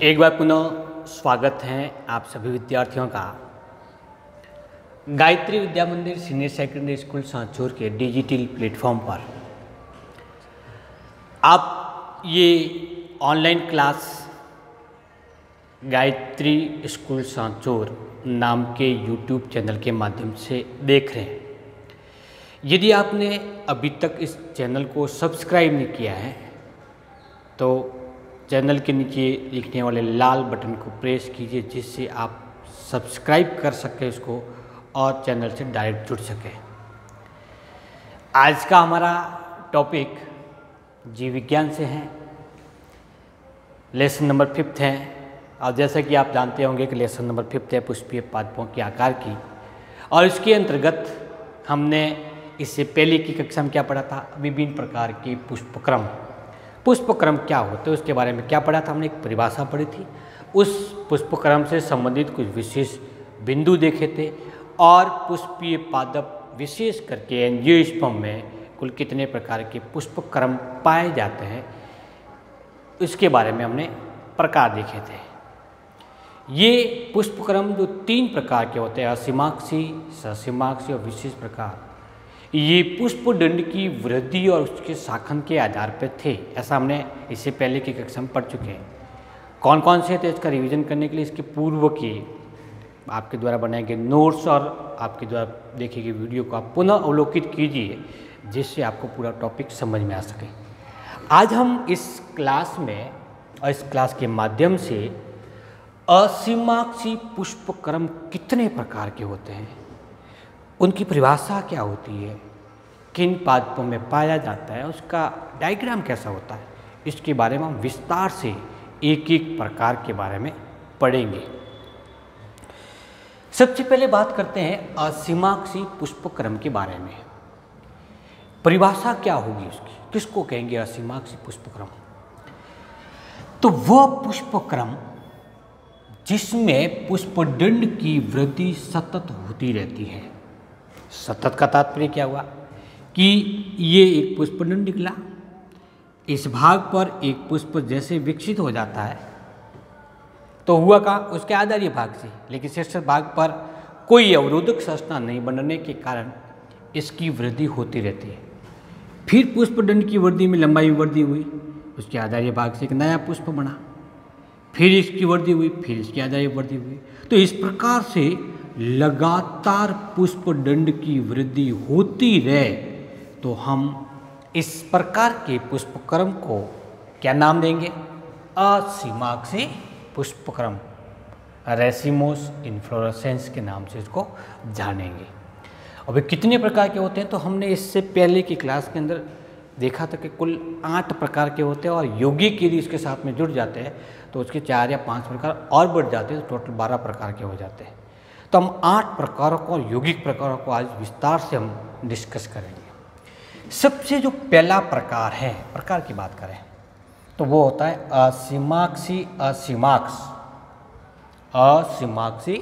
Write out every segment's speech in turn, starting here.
एक बार पुनः स्वागत है आप सभी विद्यार्थियों का गायत्री विद्या मंदिर सीनियर सेकेंडरी स्कूल सांचौर के डिजिटल प्लेटफॉर्म पर। आप ये online class Gayatri school Sanchore नाम के यूट्यूब चैनल के माध्यम से देख रहे हैं। यदि आपने अभी तक इस चैनल को सब्सक्राइब नहीं किया है तो चैनल के नीचे लिखने वाले लाल बटन को प्रेस कीजिए, जिससे आप सब्सक्राइब कर सकें इसको और चैनल से डायरेक्ट जुड़ सकें। आज का हमारा टॉपिक जीव विज्ञान से है, लेसन नंबर 5 है। और जैसा कि आप जानते होंगे कि लेसन नंबर 5 है पुष्पीय पादपों के आकार की, और इसके अंतर्गत हमने इससे पहले की कक्षा में क्या पढ़ा था, विभिन्न प्रकार के पुष्पक्रम। पुष्पक्रम क्या होते हैं उसके बारे में क्या पढ़ा था, हमने एक परिभाषा पढ़ी थी। उस पुष्पक्रम से संबंधित कुछ विशेष बिंदु देखे थे, और पुष्पीय पादप विशेष करके एंजियोस्पर्म में कुल कितने प्रकार के पुष्पक्रम पाए जाते हैं इसके बारे में हमने प्रकार देखे थे। ये पुष्पक्रम जो 3 प्रकार के होते हैं, असीमाक्षी, ससीमाक्षी और विशेष प्रकार, ये पुष्पदंड की वृद्धि और उसके शाखन के आधार पर थे। ऐसा हमने इससे पहले की कक्षा में पढ़ चुके हैं। कौन कौन से थे इसका रिवीजन करने के लिए इसके पूर्व के आपके द्वारा बनाए गए नोट्स और आपके द्वारा देखे गए वीडियो को आप पुनः अवलोकित कीजिए, जिससे आपको पूरा टॉपिक समझ में आ सके। आज हम इस क्लास में और इस क्लास के माध्यम से असीमाक्षी पुष्पक्रम कितने प्रकार के होते हैं, उनकी परिभाषा क्या होती है, किन पादपों में पाया जाता है, उसका डायग्राम कैसा होता है, इसके बारे में हम विस्तार से एक एक प्रकार के बारे में पढ़ेंगे। सबसे पहले बात करते हैं असीमाक्षी पुष्पक्रम के बारे में। परिभाषा क्या होगी उसकी, किसको कहेंगे असीमाक्षी पुष्पक्रम? तो वह पुष्पक्रम जिसमें पुष्पदंड की वृद्धि सतत होती रहती है। सतत का तात्पर्य क्या हुआ कि ये एक पुष्पदंड निकला, इस भाग पर एक पुष्प जैसे विकसित हो जाता है तो हुआ का उसके आधारीय भाग से, लेकिन शीर्ष भाग पर कोई अवरोधक संरचना नहीं बनने के कारण इसकी वृद्धि होती रहती है। फिर पुष्पदंड की वृद्धि में लंबाई में वृद्धि हुई, उसके आधारीय भाग से एक नया पुष्प बना, फिर इसकी वृद्धि हुई, फिर इसकी आधारीय वृद्धि हुई। तो इस प्रकार से लगातार पुष्पदंड की वृद्धि होती रहे तो हम इस प्रकार के पुष्पक्रम को क्या नाम देंगे? असीमाक्षी पुष्पक्रम, रेसिमोस इन्फ्लोरेसेंस के नाम से इसको जानेंगे। अब ये कितने प्रकार के होते हैं तो हमने इससे पहले की क्लास के अंदर देखा था कि कुल 8 प्रकार के होते हैं, और यौगिक यदि इसके साथ में जुड़ जाते हैं तो उसके 4 या 5 प्रकार और बढ़ जाते हैं, तो टोटल 12 प्रकार के हो जाते हैं। तो हम 8 प्रकारों को और यौगिक प्रकारों को आज विस्तार से हम डिस्कस करेंगे। सबसे जो पहला प्रकार है, प्रकार की बात करें तो वो होता है असीमाक्षी असीमाक्ष। असीमाक्षी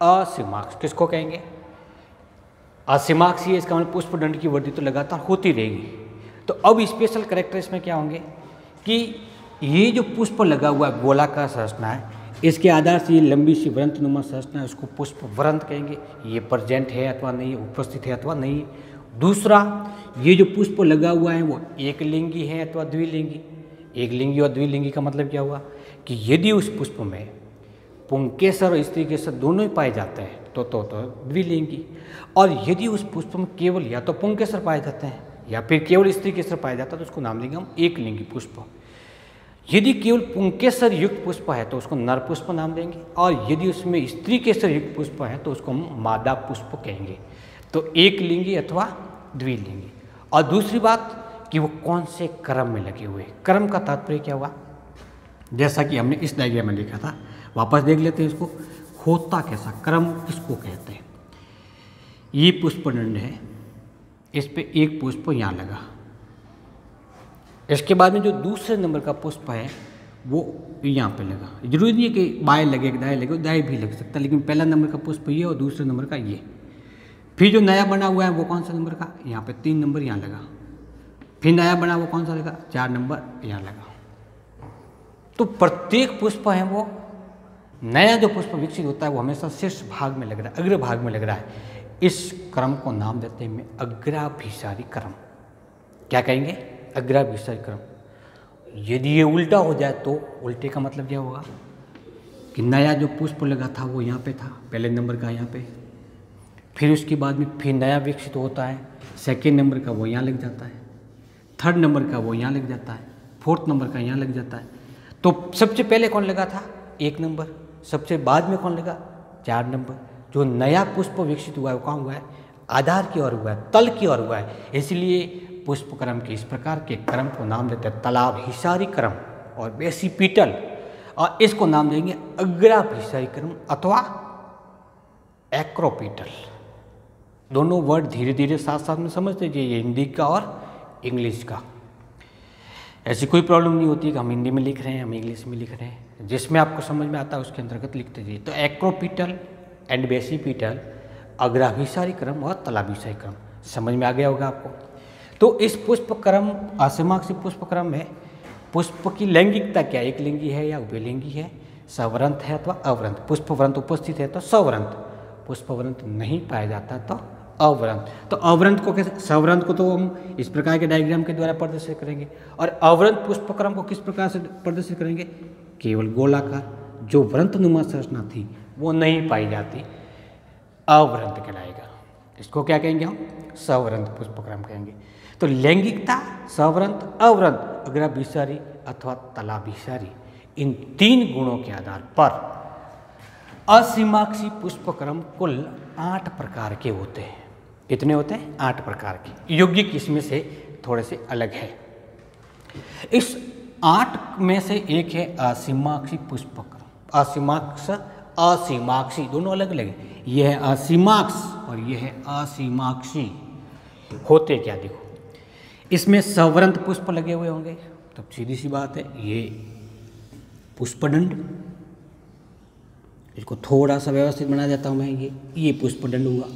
असीमाक्ष किसको कहेंगे? असीमाक्षी, इसका मतलब पुष्पदंड की वृद्धि तो लगातार होती रहेगी। तो अब स्पेशल कैरेक्टर इसमें क्या होंगे कि ये जो पुष्प लगा हुआ गोलाकार संरचना है, इसके आधार से ये लंबी सी वृंतनुमा संरचना है, उसको पुष्प वृंत कहेंगे। ये प्रेजेंट है अथवा नहीं, उपस्थित है अथवा नहीं। दूसरा, ये जो पुष्प लगा हुआ है वो एक लिंगी है अथवा द्विलिंगी। एक लिंगी और द्विलिंगी का मतलब क्या हुआ कि यदि उस पुष्प में पुंकेसर और स्त्री केसर दोनों ही पाए जाते हैं तो द्विलिंगी, और यदि उस पुष्प में केवल या तो पुंकेसर पाए जाते हैं या फिर केवल स्त्री केसर पाया जाता है तो उसको नाम देंगे हम एक लिंगी पुष्प। यदि केवल पुंकेसर युक्त पुष्प है तो उसको नर पुष्प नाम देंगे, और यदि उसमें स्त्री केसर युक्त पुष्प है तो उसको हम मादा पुष्प कहेंगे। तो एक लिंगी अथवा द्विलिंगी। और दूसरी बात कि वो कौन से क्रम में लगे हुए। क्रम का तात्पर्य क्या हुआ, जैसा कि हमने इस डायग्राम में लिखा था, वापस देख लेते हैं इसको। होता कैसा, क्रम किसको कहते हैं? ये पुष्पदंड है, इस पे एक पुष्प यहाँ लगा, इसके बाद में जो दूसरे नंबर का पुष्प है वो यहाँ पे लगा। जरूरी नहीं है कि बाएं लगे दाएं लगे, दाएं भी लग सकता है, लेकिन पहला नंबर का पुष्प ये और दूसरे नंबर का ये। फिर जो नया बना हुआ है वो कौन सा नंबर का, यहाँ पे 3 नंबर यहाँ लगा। फिर नया बना वो कौन सा लगा, 4 नंबर यहाँ लगा। तो प्रत्येक पुष्प है वो नया जो पुष्प विकसित होता है वो हमेशा शीर्ष भाग में लग रहा है, अग्र भाग में लग रहा है। इस क्रम को नाम देते हैं अग्राभिसारी क्रम। क्या कहेंगे? अग्राभिसारी क्रम। यदि ये उल्टा हो जाए तो उल्टे का मतलब क्या होगा कि नया जो पुष्प लगा था वो यहाँ पे था, पहले नंबर का यहाँ पे, फिर उसके बाद में फिर नया विकसित होता है, सेकेंड नंबर का वो यहाँ लग जाता है, थर्ड नंबर का वो यहाँ लग जाता है, फोर्थ नंबर का यहाँ लग जाता है। तो सबसे पहले कौन लगा था? 1 नंबर। सबसे बाद में कौन लगा? 4 नंबर। जो नया पुष्प विकसित हुआ है वो कहाँ हुआ है? आधार की ओर हुआ है, तल की ओर हुआ है। इसलिए पुष्प क्रम के इस प्रकार के क्रम को नाम देते हैं तलाभिसारी क्रम और बेसिपिटल, और इसको नाम देंगे अग्राभिसारी क्रम अथवा एक्रोपिटल। दोनों वर्ड धीरे धीरे साथ साथ में समझ लीजिए, ये हिंदी का और इंग्लिश का। ऐसी कोई प्रॉब्लम नहीं होती कि हम हिंदी में लिख रहे हैं, हम इंग्लिश में लिख रहे हैं, जिसमें आपको समझ में आता है उसके अंतर्गत लिखते जाइए। तो एक्रोपिटल एंड बेसिपिटल, अग्राभिसारी क्रम और तलाभिसारी क्रम, समझ में आ गया होगा आपको। तो इस पुष्प क्रम, असमाक्षी पुष्प क्रम में पुष्प की लैंगिकता क्या, एक लिंगी है या उभयलिंगी है, सवरंत है अथवा अवरंत। पुष्पवरंत उपस्थित है तो सवरंत, पुष्पवरंत नहीं पाया जाता तो अवरंत। तो अवरंत को कैसे, सवरंत को तो हम इस प्रकार के डायग्राम के द्वारा प्रदर्शित करेंगे, और अवरंत पुष्पक्रम को किस प्रकार से प्रदर्शित करेंगे? केवल गोलाकार, जो वृंतनुमा संरचना थी वो नहीं पाई जाती, अवरंत कहलाएगा। इसको क्या कहेंगे हम? सवरंत पुष्पक्रम कहेंगे। तो लैंगिकता, सवरंत, अवरंत, अग्राभिसारी अथवा तलाभिसारी, इन 3 गुणों के आधार पर असीमाक्षी पुष्पक्रम कुल 8 प्रकार के होते हैं। कितने होते हैं? 8 प्रकार के। यौगिक इसमें से थोड़े से अलग है। इस 8 में से एक है असीमाक्षी पुष्पक्रम। असीमाक्ष, असीमाक्षी दोनों अलग अलग है। यह है असीमाक्ष और यह है असीमाक्षी। होते क्या देखो, इसमें सवरंत पुष्प लगे हुए होंगे, तो सीधी सी बात है ये पुष्पदंड, इसको थोड़ा सा व्यवस्थित बना देता हूँ मैं, ये पुष्पदंड हुआ,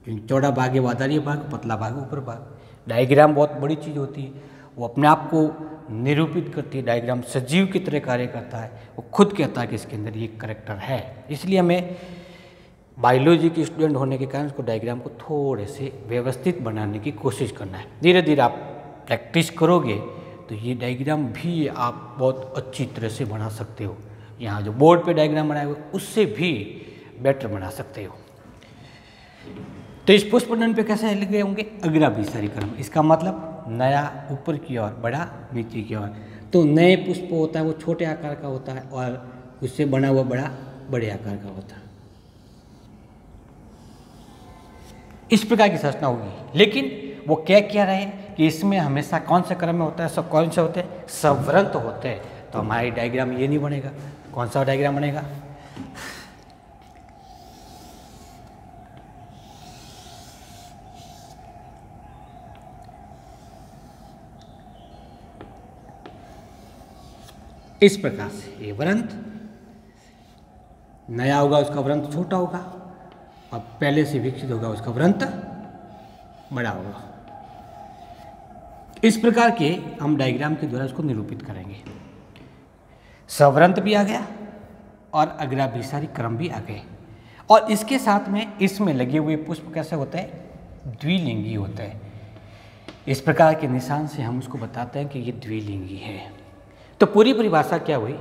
क्योंकि चौड़ा भाग है बाधारी भाग, पतला भाग ऊपर भाग। डायग्राम बहुत बड़ी चीज़ होती है, वो अपने आप को निरूपित करती है। डायग्राम सजीव की तरह कार्य करता है, वो खुद कहता है कि इसके अंदर ये करैक्टर है। इसलिए हमें बायोलॉजी के स्टूडेंट होने के कारण उसको डायग्राम को थोड़े से व्यवस्थित बनाने की कोशिश करना है। धीरे धीरे आप प्रैक्टिस करोगे तो ये डायग्राम भी आप बहुत अच्छी तरह से बना सकते हो। यहाँ जो बोर्ड पे डायग्राम बनाए हुए उससे भी बेटर बना सकते हो। तो इस पुष्पदंड पे कैसे लगे होंगे? अग्राभिसारी क्रम। इसका मतलब नया ऊपर की ओर, बड़ा नीचे की ओर। तो नए पुष्प होता है वो छोटे आकार का होता है और उससे बना हुआ बड़ा बड़े आकार का होता है। इस प्रकार की संरचना होगी। लेकिन वो क्या रहे कि इसमें हमेशा कौन से क्रम में होता है? सब कौन से होते हैं? सवरंत होते हैं। तो हमारी डायग्राम ये नहीं बनेगा। कौन सा डायग्राम बनेगा? इस प्रकार से ये वृंत नया होगा, उसका वृंत छोटा होगा, और पहले से विकसित होगा उसका वृंत बड़ा होगा। इस प्रकार के हम डायग्राम के द्वारा उसको निरूपित करेंगे। सवरंत भी आ गया और अग्राभिसारी क्रम भी आ गए, और इसके साथ में इसमें लगे हुए पुष्प कैसे होते हैं? द्विलिंगी होते हैं। इस प्रकार के निशान से हम उसको बताते हैं कि ये द्विलिंगी है। तो पूरी परिभाषा क्या हुई?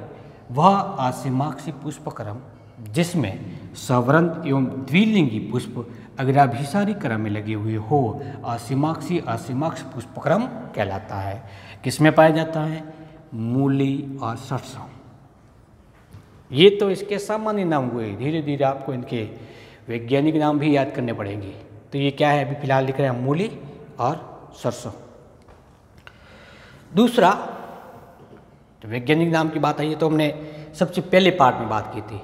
वह असीमाक्षी पुष्पक्रम जिसमें सवरंत एवं द्विलिंगी पुष्प अग्राभिसारी क्रम में लगे हुए हो, असीमाक्ष पुष्पक्रम कहलाता है। किसमें पाया जाता है? मूली और सरसों। ये तो इसके सामान्य नाम हुए। धीरे धीरे आपको इनके वैज्ञानिक नाम भी याद करने पड़ेंगे। तो ये क्या है? अभी फिलहाल लिख रहे हैं मूली और सरसों। दूसरा, तो वैज्ञानिक नाम की बात आई है तो हमने सबसे पहले पार्ट में बात की थी,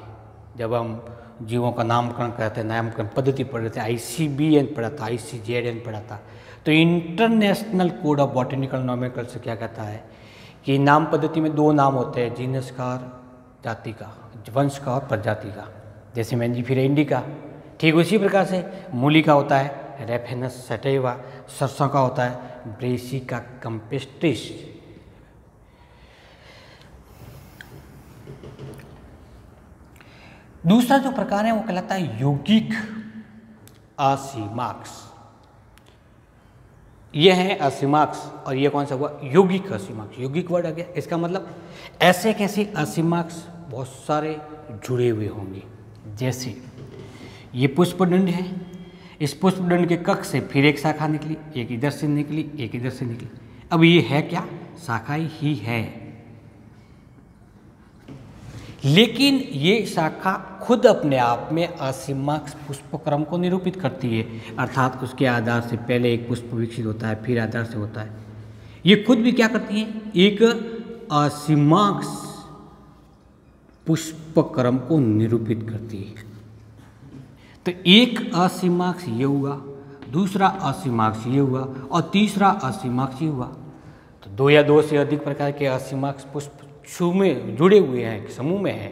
जब हम जीवों का नामकरण करते हैं, नामकरण पद्धति पढ़ रहे थे, ICBN पढ़ा था, ICZN पढ़ा था। तो international code of botanical nomenclature क्या कहता है कि नाम पद्धति में 2 नाम होते हैं, जीनस का और जाति का, वंश का और प्रजाति का। जैसे मेंजिफेरा इंडिका, ठीक उसी प्रकार से मूली का होता है रेफेनस सटैवा, सरसों का होता है ब्रेसिका कैम्पेस्ट्रिस। दूसरा जो प्रकार है वो कहलाता है यौगिक असीमाक्ष। ये है असीमाक्ष और ये कौन सा हुआ, यौगिक असीमाक्ष। यौगिक वर्ड आ गया, इसका मतलब ऐसे कैसे असीमाक्ष बहुत सारे जुड़े हुए होंगे। जैसे ये पुष्पदंड है, इस पुष्पदंड के कक्ष से फिर एक शाखा निकली, एक इधर से निकली, एक इधर से निकली। अब ये है क्या, शाखा ही है, लेकिन ये शाखा खुद अपने आप में असीमाक्ष पुष्पक्रम को निरूपित करती है, अर्थात उसके आधार से पहले एक पुष्प विकसित होता है, फिर आधार से होता है। ये खुद भी क्या करती है, एक असीमाक्ष पुष्पक्रम को निरूपित करती है। तो एक असीमाक्ष ये हुआ, दूसरा असीमाक्ष ये हुआ और तीसरा असीमाक्ष ये हुआ। तो दो या दो से अधिक प्रकार के असीमाक्ष पुष्प में जुड़े हुए हैं, समूह में है,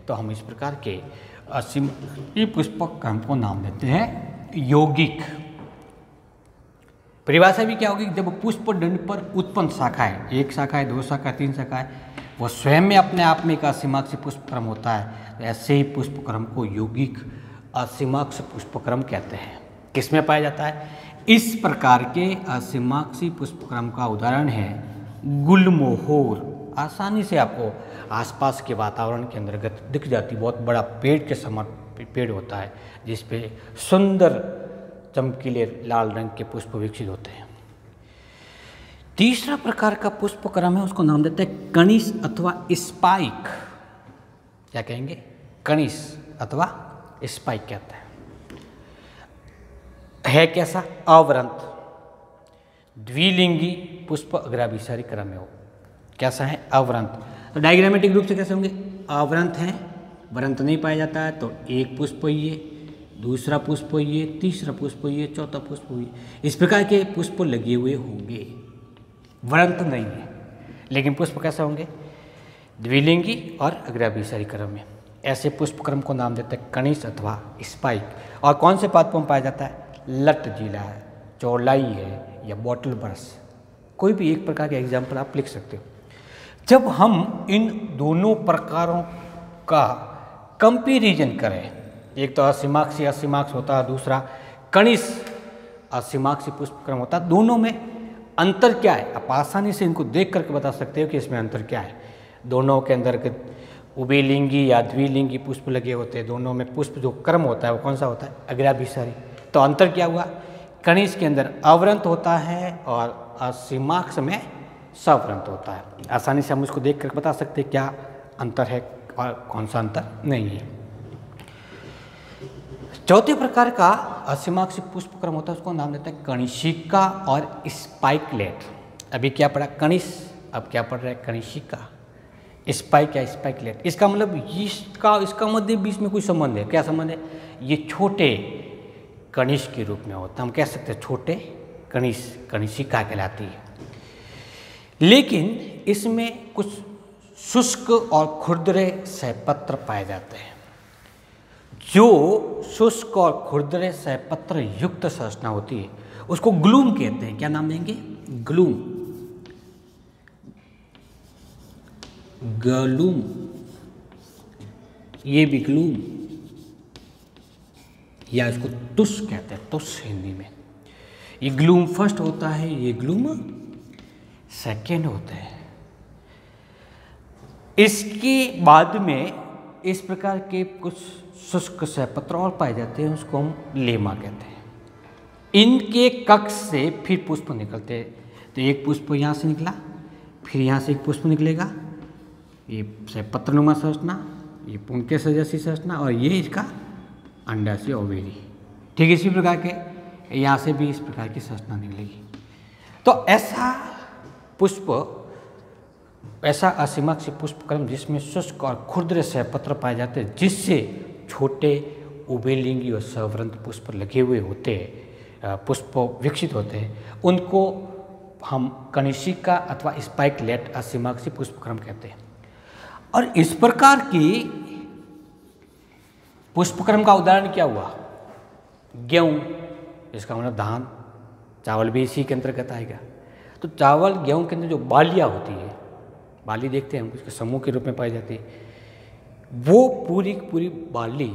तो हम इस प्रकार के असीमाक्षी पुष्पक्रम को नाम देते हैं यौगिक। परिभाषा भी क्या होगी, जब पुष्पदंड पर उत्पन्न शाखाएं, एक शाखा है, दो शाखा, तीन शाखा है, वो स्वयं में अपने आप में एक असीमाक्षी पुष्पक्रम होता है, तो ऐसे ही पुष्पक्रम को यौगिक असीमाक्ष पुष्पक्रम कहते हैं। किसमें पाया जाता है, इस प्रकार के असीमाक्षी पुष्पक्रम का उदाहरण है गुलमोहर। आसानी से आपको आसपास के वातावरण के अंतर्गत दिख जाती, बहुत बड़ा पेड़ के समान पेड़ होता है जिस पे सुंदर चमकीले लाल रंग के पुष्प विकसित होते हैं। तीसरा प्रकार का पुष्पक्रम है, उसको नाम देते हैं कणिश अथवा स्पाइक। क्या कहेंगे, कणिश अथवा स्पाइक कहते हैं। है कैसा, अवरंत द्विलिंगी पुष्प अग्राभिसारी क्रम में हो। कैसा है, अवरंत। तो डायग्रामेटिक रूप से कैसे होंगे, अवरंत हैं, वरंत नहीं पाया जाता है, तो एक पुष्प ये, दूसरा पुष्प ये, तीसरा पुष्प ये, चौथा पुष्प ये, इस प्रकार के पुष्प लगे हुए होंगे, वरंत नहीं है। लेकिन पुष्प कैसे होंगे, द्विलिंगी और अग्राभिसारी क्रम में। ऐसे पुष्पक्रम को नाम देते हैं कणिश अथवा स्पाइक। और कौन से पादपों में पाया जाता है, लट जिला है, चौलाई है या बॉटल ब्रश, कोई भी एक प्रकार के एग्जाम्पल आप लिख सकते हो। जब हम इन दोनों प्रकारों का कंपैरिजन करें, एक तो असीमाक्षी असीमाक्ष होता है, दूसरा कणिश असीमाक्षी पुष्पक्रम होता है, दोनों में अंतर क्या है, आप आसानी से इनको देख करके बता सकते हो कि इसमें अंतर क्या है। दोनों के अंदर उभयलिंगी या द्विलिंगी पुष्प लगे होते हैं, दोनों में पुष्प जो क्रम होता है वो कौन सा होता है, अग्राभिसारी। तो अंतर क्या हुआ, कणिश के अंदर अवरंत होता है और असीमाक्ष में सवरंत होता है। आसानी से हम उसको देख कर बता सकते हैं क्या अंतर है और कौन सा अंतर नहीं है। चौथे प्रकार का असीमाक्षी पुष्पक्रम होता है, उसको नाम देते हैं कणिशिका और स्पाइकलेट। अभी क्या पढ़ा, कणिश, अब क्या पढ़ रहे हैं, कणिशिका। स्पाइक या स्पाइकलेट, इसका मतलब इसका मध्य बीच में कोई संबंध है, क्या संबंध है, ये छोटे कणिश के रूप में होता है, हम कह सकते हैं छोटे कणिश, कणिशिका कहलाती है। लेकिन इसमें कुछ शुष्क और खुरदरे सहपत्र पाए जाते हैं। जो शुष्क और खुरदरे सहपत्र युक्त संरचना होती है उसको ग्लूम कहते हैं। क्या नाम देंगे, ग्लूम, ग्लूम, ये भी ग्लूम, या इसको तुष कहते हैं, तुष हिंदी में। ये ग्लूम फर्स्ट होता है, ये ग्लूम सेकेंड होता है। इसके बाद में इस प्रकार के कुछ शुष्क सहपत्र और पाए जाते हैं, उसको हम लेमा कहते हैं। इनके कक्ष से फिर पुष्प निकलते हैं। तो एक पुष्प यहाँ से निकला, फिर यहाँ से एक पुष्प निकलेगा, ये सहपत्रनुमा संरचना, ये पुंकेसर जैसी संरचना, और ये इसका अंडाशय ओवेरी। ठीक इसी प्रकार के यहाँ से भी इस प्रकार की संरचना निकलेगी। तो ऐसा पुष्प, ऐसा असीमाक्षी पुष्पक्रम जिसमें शुष्क और खुरदरे सहपत्र पाए जाते हैं, जिससे छोटे उभयलिंगी और सवरंत पुष्प लगे हुए होते हैं, पुष्प विकसित होते हैं, उनको हम कणिशिका अथवा स्पाइकलेट असीमाक्षी पुष्पक्रम कहते हैं। और इस प्रकार की पुष्पक्रम का उदाहरण क्या हुआ, गेहूं, इसका मतलब धान, चावल भी इसी के अंतर्गत आएगा। तो चावल गेहूं के अंदर जो बालियाँ होती है, बाली देखते हैं हम, उसके समूह के रूप में पाई जाती है, वो पूरी की पूरी बाली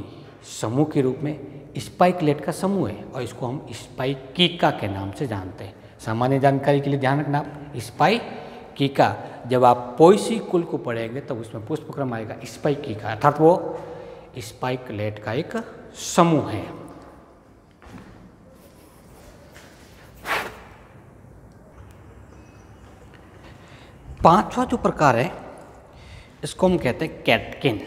समूह के रूप में स्पाइकलेट का समूह है और इसको हम स्पाइकीका के नाम से जानते हैं। सामान्य जानकारी के लिए ध्यान रखना, स्पाइकीका, जब आप पोएसी कुल को पढ़ेंगे तब उसमें पुष्पक्रम आएगा स्पाइकीका, अर्थात वो स्पाइकलेट का एक समूह है। पांचवा जो प्रकार है इसको हम कहते हैं कैटकिन।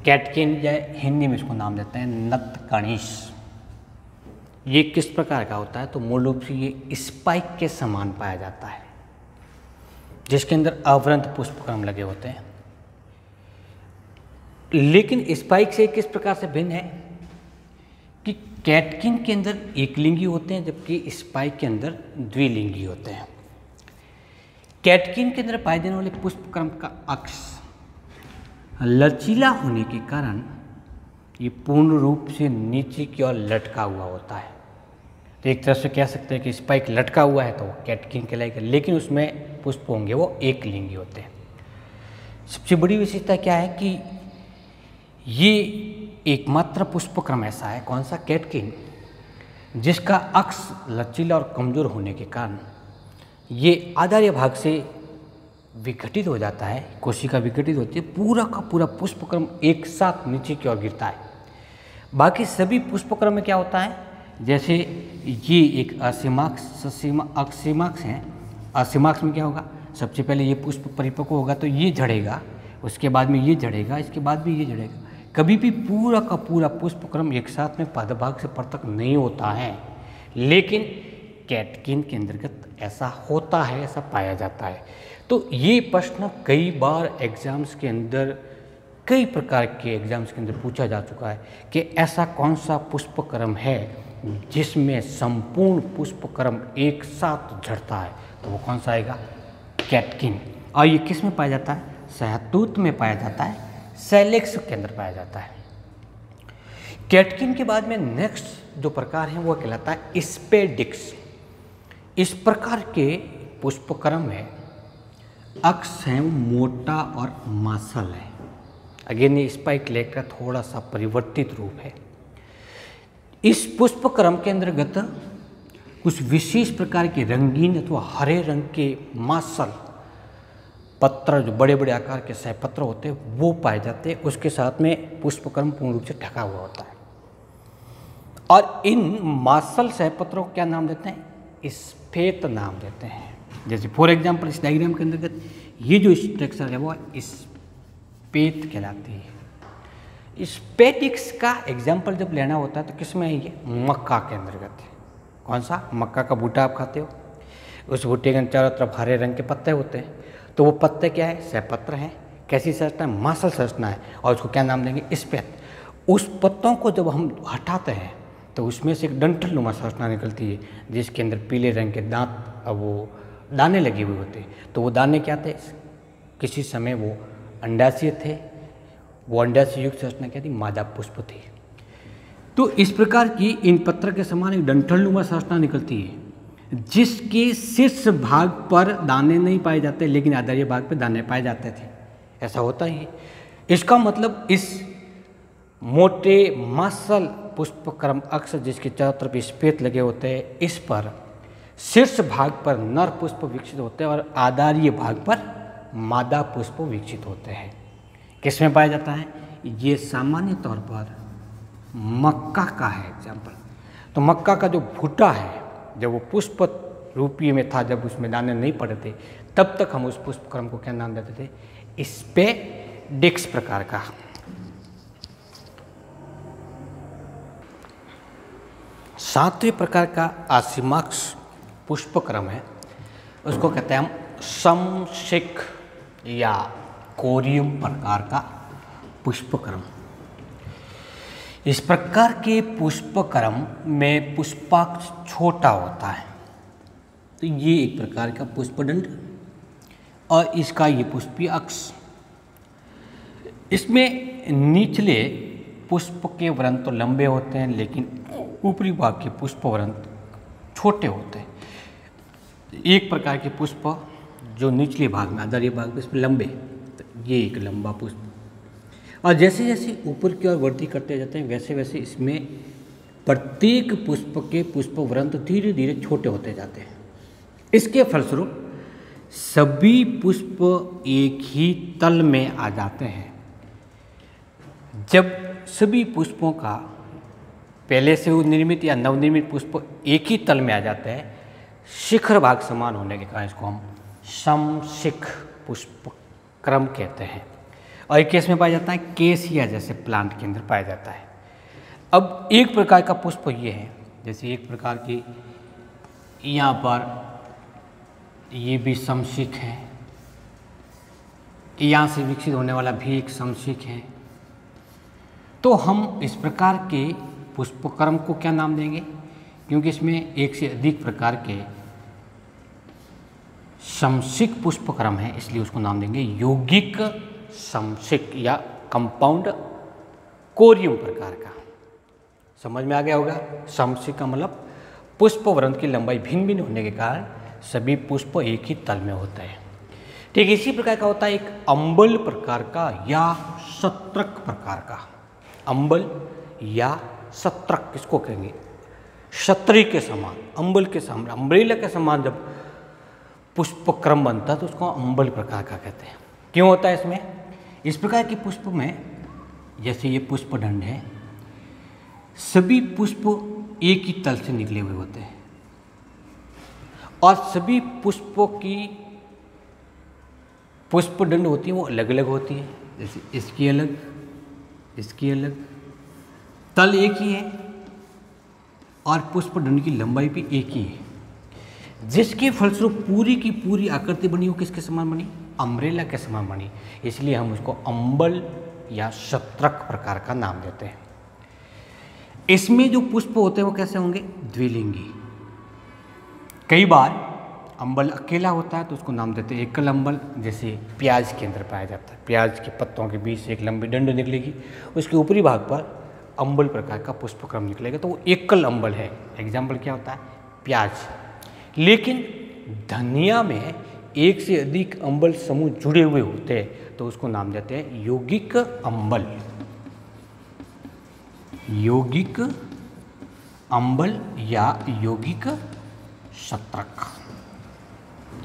कैटकिन या हिंदी में इसको नाम देते हैं नतकणिस। ये किस प्रकार का होता है? तो मूल रूप से ये स्पाइक के समान पाया जाता है, जिसके अंदर अवरंत पुष्पक्रम लगे होते हैं। लेकिन स्पाइक से किस प्रकार से भिन्न है कि कैटकिन के अंदर एकलिंगी होते हैं जबकि स्पाइक के अंदर द्विलिंगी होते हैं। कैटकिन के अंदर पाए जाने वाले पुष्पक्रम का अक्ष लचीला होने के कारण ये पूर्ण रूप से नीचे की ओर लटका हुआ होता है। तो एक तरह से कह सकते हैं कि स्पाइक लटका हुआ है तो कैटकिन कहलाएगा, लेकिन उसमें पुष्प होंगे वो एक लिंगी होते हैं। सबसे बड़ी विशेषता क्या है कि ये एकमात्र पुष्पक्रम ऐसा है, कौन सा? कैटकिन, जिसका अक्ष लचीला और कमजोर होने के कारण ये आधार्य भाग से विघटित हो जाता है, कोशिका विघटित होती है, पूरा का पूरा पुष्पक्रम एक साथ नीचे की ओर गिरता है। बाकी सभी पुष्पक्रम में क्या होता है, जैसे ये एक असीमाक्ष, असीमाक्ष हैं। असीमाक्ष में क्या होगा, सबसे पहले ये पुष्प परिपक्व होगा तो ये झड़ेगा, उसके बाद में ये झड़ेगा, इसके बाद भी ये झड़ेगा। कभी भी पूरा का पूरा पुष्पक्रम एक साथ में पदभाग से पृथक नहीं होता है, लेकिन कैटकिन के अंतर्गत ऐसा होता है, ऐसा पाया जाता है। तो ये प्रश्न कई बार एग्जाम्स के अंदर, कई प्रकार के एग्जाम्स के अंदर पूछा जा चुका है कि ऐसा कौन सा पुष्पक्रम है जिसमें संपूर्ण पुष्पक्रम एक साथ झड़ता है, तो वो कौन सा आएगा? कैटकिन। और ये किस में पाया जाता है? सहतूत में पाया जाता है, सैलेक्स के अंदर पाया जाता है। कैटकिन के बाद में नेक्स्ट जो प्रकार है वो कहलाता है स्पेडिक्स। इस प्रकार के पुष्पक्रम में अक्ष है मोटा और मासल है। अगेन ये स्पाइकलेट का थोड़ा सा परिवर्तित रूप है। इस पुष्पक्रम के अंतर्गत कुछ विशेष प्रकार के रंगीन अथवा हरे रंग के मासल पत्र, जो बड़े बड़े आकार के सहपत्र होते हैं, वो पाए जाते हैं। उसके साथ में पुष्पक्रम पूर्ण रूप से ढका हुआ होता है। और इन मासल सहपत्रों को क्या नाम देते हैं? स्फेत नाम देते हैं। जैसे फॉर एग्जाम्पल इस डायग्राम के अंतर्गत ये जो स्ट्रक्चर है वो स्पेत कहलाती है। स्पेटिक्स का एग्जाम्पल जब लेना होता है तो किस में है? ये मक्का के अंतर्गत है। कौन सा? मक्का का भुट्टा आप खाते हो, उस भुट्टे के चारों तरफ हरे रंग के पत्ते होते हैं, तो वो पत्ते क्या है? सहपत्र हैं। कैसी संरचना है? मासल संरचना है। और उसको क्या नाम देंगे? स्पेत। उस पत्तों को जब हम हटाते हैं तो उसमें से एक डंठल नुमा संरचना निकलती है, जिसके अंदर पीले रंग के दांत, वो दाने लगे हुए होते हैं। तो वो दाने क्या थे? किसी समय वो अंडाशय थे, वो अंडाशय युक्त संरचना क्या थी? मादा पुष्प थी। तो इस प्रकार की इन पत्र के समान एक डंठल नुमा संरचना निकलती है, जिसके शीर्ष भाग पर दाने नहीं पाए जाते, लेकिन आधार्य भाग पर दाने पाए जाते थे। ऐसा होता ही। इसका मतलब इस मोटे मासल पुष्पक्रम अक्ष, जिसके चारों तरफ स्फेत लगे होते हैं, इस पर शीर्ष भाग पर नर पुष्प विकसित होते हैं और आधार्य भाग पर मादा पुष्प विकसित होते हैं। किसमें पाया जाता है? ये सामान्य तौर पर मक्का का है एग्जाम्पल। तो मक्का का जो भुट्टा है, जब वो पुष्प रूपी में था, जब उसमें दाने नहीं पड़े थे, तब तक हम उस पुष्पक्रम को क्या नाम देते थे? स्पेडिक्स प्रकार का। सातवें प्रकार का आसीमाक्ष पुष्पक्रम है, उसको कहते हैं हम समशिख या कोरियम प्रकार का पुष्पक्रम। इस प्रकार के पुष्पक्रम में पुष्पाक्ष छोटा होता है। तो ये एक प्रकार का पुष्पदंड और इसका ये पुष्पीय अक्ष। इसमें निचले पुष्प के वृंत तो लंबे होते हैं, लेकिन ऊपरी भाग के पुष्प वृंत छोटे होते हैं। एक प्रकार के पुष्प जो निचले भाग में, आधार्य भाग में, इसमें लंबे, तो ये एक लंबा पुष्प। और जैसे जैसे ऊपर की ओर वृद्धि करते जाते हैं वैसे वैसे इसमें प्रत्येक पुष्प के पुष्पवृंत धीरे धीरे छोटे होते जाते हैं। इसके फलस्वरूप सभी पुष्प एक ही तल में आ जाते हैं। जब सभी पुष्पों का पहले से निर्मित या नवनिर्मित पुष्प एक ही तल में आ जाते हैं, शिखर भाग समान होने के कारण इसको हम समशिख पुष्प क्रम कहते हैं। और एक केस में पाया जाता है केसिया जैसे प्लांट के अंदर पाया जाता है। अब एक प्रकार का पुष्प ये है, जैसे एक प्रकार की यहाँ पर ये भी समशिख है, यहाँ से विकसित होने वाला भी एक समशिख है। तो हम इस प्रकार के पुष्पक्रम को क्या नाम देंगे, क्योंकि इसमें एक से अधिक प्रकार के समशिख पुष्पक्रम है, इसलिए उसको नाम देंगे यौगिक समशिख या कंपाउंड कोरियम प्रकार का। समझ में आ गया होगा। समशिख का मतलब पुष्पवृंत की लंबाई भिन्न भिन्न होने के कारण सभी पुष्प एक ही तल में होते हैं। ठीक इसी प्रकार का होता है एक अंबल प्रकार का या सत्रक प्रकार का। अंबल या सत्रक किसको कहेंगे, छतरी के समान, अंबल के समान, अम्ब्रेला के समान जब पुष्पक्रम बनता है तो उसको अंबल प्रकार का कहते हैं। क्यों होता है इसमें, इस प्रकार के पुष्प में जैसे ये पुष्पदंड है, सभी पुष्प एक ही तल से निकले हुए होते हैं और सभी पुष्पों की पुष्पदंड होती है वो अलग अलग होती है। जैसे इसकी अलग, इसकी अलग, तल एक ही है और पुष्पदंड की लंबाई भी एक ही है, जिसके फलस्वरूप पूरी की पूरी आकृति बनी वो किसके समान बनी, अम्ब्रेला के समान बनी। इसलिए हम उसको अंबल या शत्रक प्रकार का नाम देते हैं। इसमें जो पुष्प होते हैं वो कैसे होंगे, द्विलिंगी। कई बार अंबल अकेला होता है तो उसको नाम देते हैं एकल अंबल। जैसे प्याज के अंदर पाया जाता है, प्याज के पत्तों के बीच से एक लंबी डंड निकलेगी, उसके ऊपरी भाग पर अंबल प्रकार का पुष्पक्रम निकलेगा तो वो एकल अंबल है। एग्जाम्पल क्या होता है, प्याज। लेकिन धनिया में एक से अधिक अंबल समूह जुड़े हुए होते हैं तो उसको नाम देते हैं यौगिक अंबल, यौगिक अंबल या यौगिक शत्रक।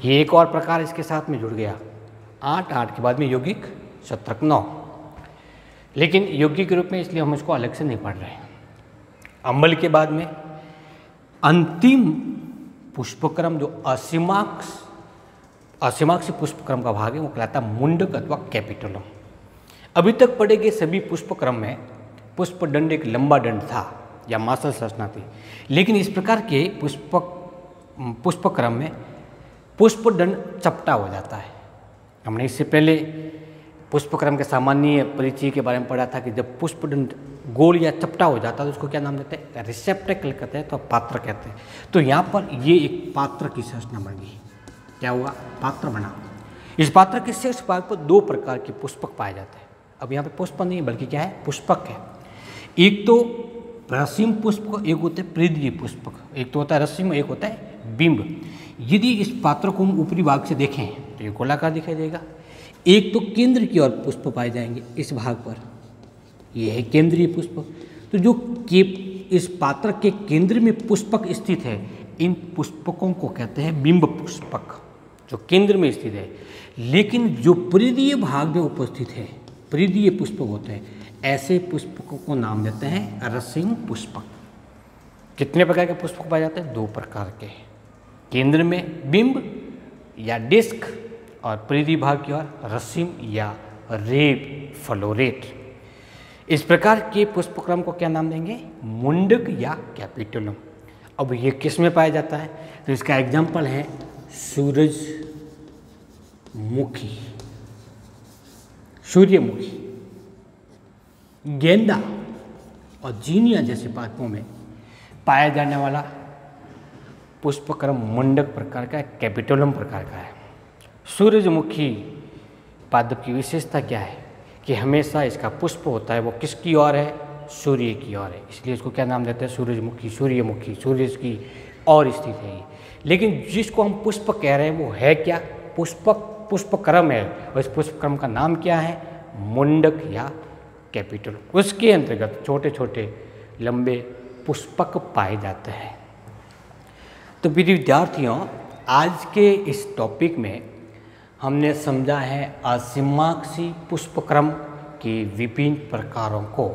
ये एक और प्रकार इसके साथ में जुड़ गया, 8 के बाद में यौगिक शत्रक 9, लेकिन यौगिक के रूप में, इसलिए हम इसको अलग से नहीं पढ़ रहे हैं। अंबल के बाद में अंतिम पुष्पक्रम जो असीमाक्ष पुष्पक्रम का भाग है वो कहलाता है मुंडक अथवा कैपिटुलम। अभी तक पढ़े गए सभी पुष्पक्रम में पुष्पदंड एक लंबा दंड था या मासल संरचना थी, लेकिन इस प्रकार के पुष्पक्रम में पुष्पदंड चपटा हो जाता है। हमने इससे पहले पुष्पक्रम के सामान्य परिचय के बारे में पढ़ा था कि जब पुष्पदंड गोल या चपटा हो जाता है तो उसको क्या नाम देते हैं, रिसेप्टेकल कहते हैं, तो पात्र कहते हैं। तो यहाँ पर ये एक पात्र की संरचना बन गई। क्या हुआ, पात्र बना। इस पात्र के शीर्ष भाग पर 2 प्रकार के पुष्पक पाए जाते हैं। अब यहाँ पे पुष्प नहीं बल्कि क्या है, पुष्पक है। एक तो रसीम पुष्प, एक होता है प्रीदीय पुष्पक, एक तो होता है रसीम, एक होता है बिंब। यदि इस पात्र को हम ऊपरी भाग से देखें तो ये गोलाकार दिखाई देगा। एक तो केंद्र की ओर पुष्प पाए जाएंगे, इस भाग पर ये है केंद्रीय पुष्प। तो जो इस पात्र के केंद्र में पुष्पक स्थित है, इन पुष्पकों को कहते हैं बिंब पुष्पक, जो केंद्र में स्थित है। लेकिन जो परिधीय भाग में उपस्थित है, परिधीय पुष्पक होते हैं, ऐसे पुष्पकों को नाम देते हैं रसीम पुष्पक। कितने प्रकार के पुष्पक पाए जाते हैं, 2 प्रकार के, केंद्र में बिंब या डिस्क और परिधि भाग की ओर रसीम या रेब फ्लोरेट। इस प्रकार के पुष्पक्रम को क्या नाम देंगे, मुंडक या कैपिटुलम। अब ये किस में पाया जाता है, तो इसका एग्जाम्पल है सूरजमुखी, सूर्यमुखी, गेंदा और जीनिया जैसे पादपों में पाया जाने वाला पुष्पक्रम मुंडक प्रकार का है, कैपिटुलम प्रकार का है। सूरजमुखी पादप की विशेषता क्या है कि हमेशा इसका पुष्प होता है वो किसकी ओर है, सूर्य की ओर है, इसलिए इसको क्या नाम देते हैं, सूरजमुखी, सूर्यमुखी, सूर्य की ओर स्थित है। लेकिन जिसको हम पुष्प कह रहे हैं वो है क्या, पुष्पक पुष्पक्रम है और इस पुष्पक्रम का नाम क्या है? मुंडक या कैपिटल। उसके अंतर्गत छोटे छोटे लंबे पुष्पक पाए जाते हैं। तो प्रिय विद्यार्थियों, आज के इस टॉपिक में हमने समझा है असीमाक्षी पुष्पक्रम के विभिन्न प्रकारों को।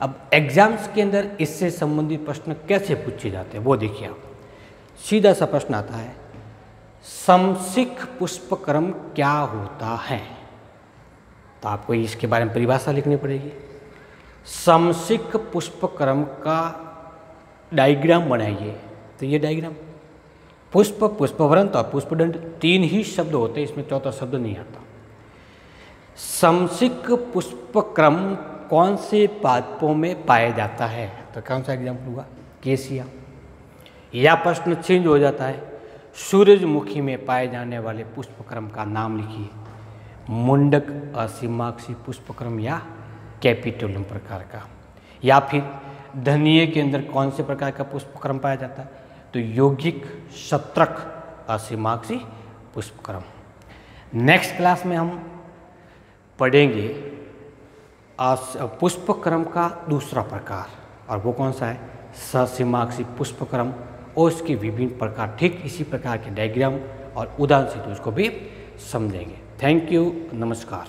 अब एग्जाम्स के अंदर इससे संबंधित प्रश्न कैसे पूछे जाते हैं वो देखिए आप। सीधा सा प्रश्न आता है, समशिख पुष्पक्रम क्या होता है? तो आपको इसके बारे में परिभाषा लिखनी पड़ेगी। समशिख पुष्पक्रम का डायग्राम बनाइए। तो ये डायग्राम पुष्प, पुष्पवृंत और पुष्पदंड 3 ही शब्द होते हैं, इसमें चौथा शब्द नहीं आता। समशिख पुष्पक्रम कौन से पादपों में पाया जाता है? तो कौन सा एग्जाम्पल हुआ? केसिया। या प्रश्न चेंज हो जाता है, सूरजमुखी में पाए जाने वाले पुष्पक्रम का नाम लिखिए। मुंडक, असीमाक्षी पुष्पक्रम या कैपिटोलम प्रकार का। या फिर धनिये के अंदर कौन से प्रकार का पुष्पक्रम पाया जाता है? तो यौगिक, शत्रक, असीमाक्षी पुष्पक्रम। नेक्स्ट क्लास में हम पढ़ेंगे पुष्पक्रम का दूसरा प्रकार, और वो कौन सा है? ससीमाक्षी पुष्पक्रम, और उसके विभिन्न प्रकार। ठीक इसी प्रकार के डायग्राम और उदाहरण से उसको भी समझेंगे। थैंक यू, नमस्कार।